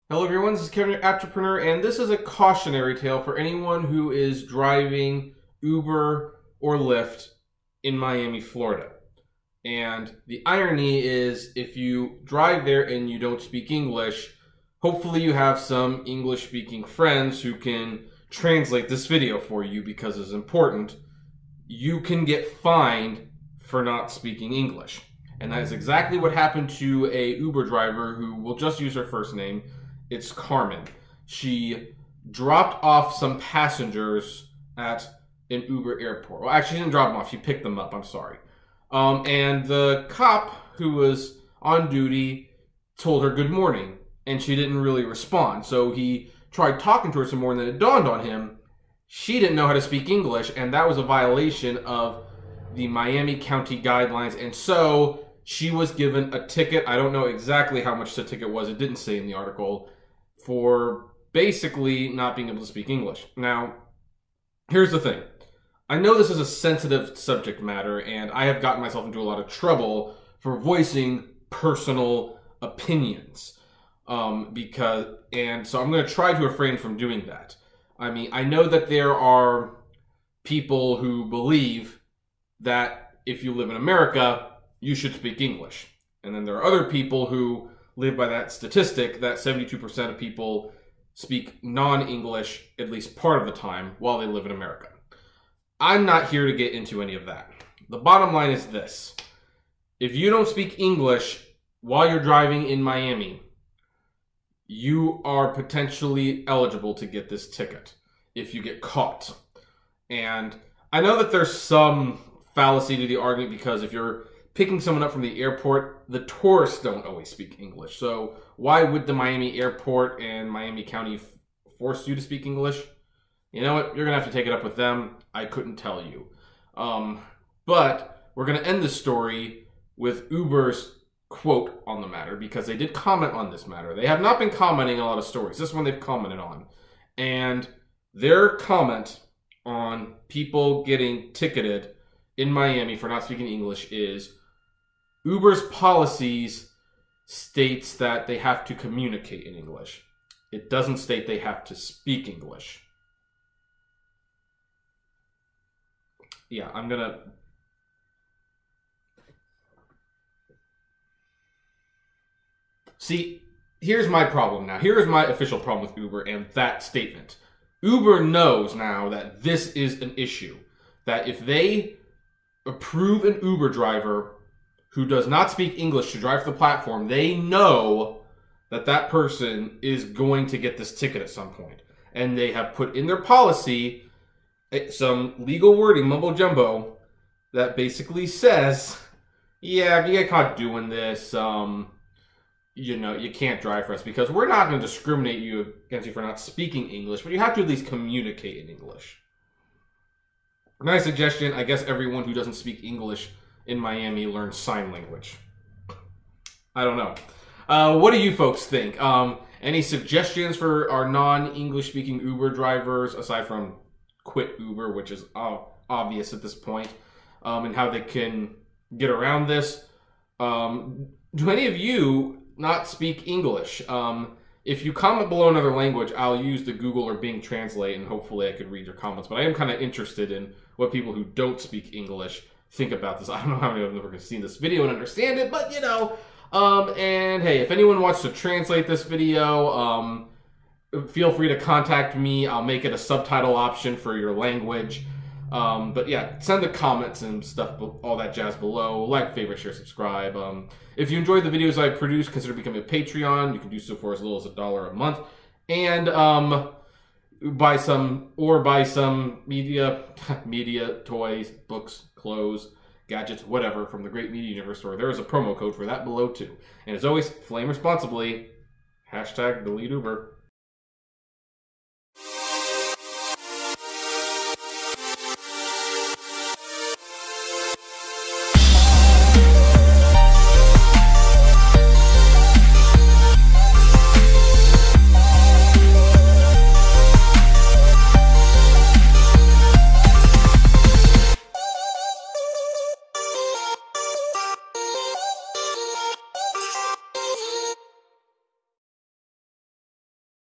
Hello everyone, this is Kevin, your entrepreneur, and this is a cautionary tale for anyone who is driving Uber or Lyft in Miami, Florida. And the irony is, if you drive there and you don't speak English, hopefully you have some English-speaking friends who can translate this video for you because it's important. You can get fined for not speaking English. And that is exactly what happened to a Uber driver who, we'll just use her first name. It's Carmen. She dropped off some passengers at an Uber airport. Well, actually, she didn't drop them off. She picked them up. I'm sorry. And the cop who was on duty told her good morning, and she didn't really respond. So he tried talking to her some more, and then it dawned on him she didn't know how to speak English, and that was a violation of the Miami County guidelines. And so she was given a ticket. I don't know exactly how much the ticket was. It didn't say in the article, for basically not being able to speak English. Now, here's the thing. I know this is a sensitive subject matter, and I have gotten myself into a lot of trouble for voicing personal opinions. So I'm going to try to refrain from doing that. I mean, I know that there are people who believe that if you live in America, you should speak English. And then there are other people who live by that statistic that 72% of people speak non-English at least part of the time while they live in America. I'm not here to get into any of that. The bottom line is this. If you don't speak English while you're driving in Miami, you are potentially eligible to get this ticket if you get caught. And I know that there's some fallacy to the argument because if you're picking someone up from the airport, the tourists don't always speak English. So why would the Miami airport and Miami County force you to speak English? You know what? You're going to have to take it up with them. I couldn't tell you. But we're going to end the story with Uber's quote on the matter because they did comment on this matter. They have not been commenting on a lot of stories. This one they've commented on. And their comment on people getting ticketed in Miami for not speaking English is Uber's policies states that they have to communicate in English. It doesn't state they have to speak English. Yeah, I'm gonna... See, here's my problem now. Here's my official problem with Uber and that statement. Uber knows now that this is an issue. That if they approve an Uber driver who does not speak English to drive the platform, they know that that person is going to get this ticket at some point. And they have put in their policy some legal wording, mumbo jumbo, that basically says, yeah, if you get caught doing this, you know, you can't drive for us because we're not going to discriminate against you for not speaking English, but you have to at least communicate in English. My suggestion, I guess everyone who doesn't speak English in Miami learns sign language. I don't know. What do you folks think? Any suggestions for our non-English speaking Uber drivers, aside from quit Uber, which is obvious at this point, and how they can get around this? Do any of you not speak English? If you comment below another language, I'll use the Google or Bing Translate, and hopefully I could read your comments. But I am kind of interested in what people who don't speak English think about this. I don't know how many of them have seen this video and understand it, but you know. And hey, if anyone wants to translate this video, feel free to contact me. I'll make it a subtitle option for your language. But yeah, send the comments and stuff, all that jazz below. Like, favorite, share, subscribe. If you enjoyed the videos I produce, consider becoming a Patreon. You can do so for as little as $1 a month. And buy some media, toys, books, clothes, gadgets, whatever from the Great Media Universe store. There is a promo code for that below too. And as always, flame responsibly. #DeleteUber.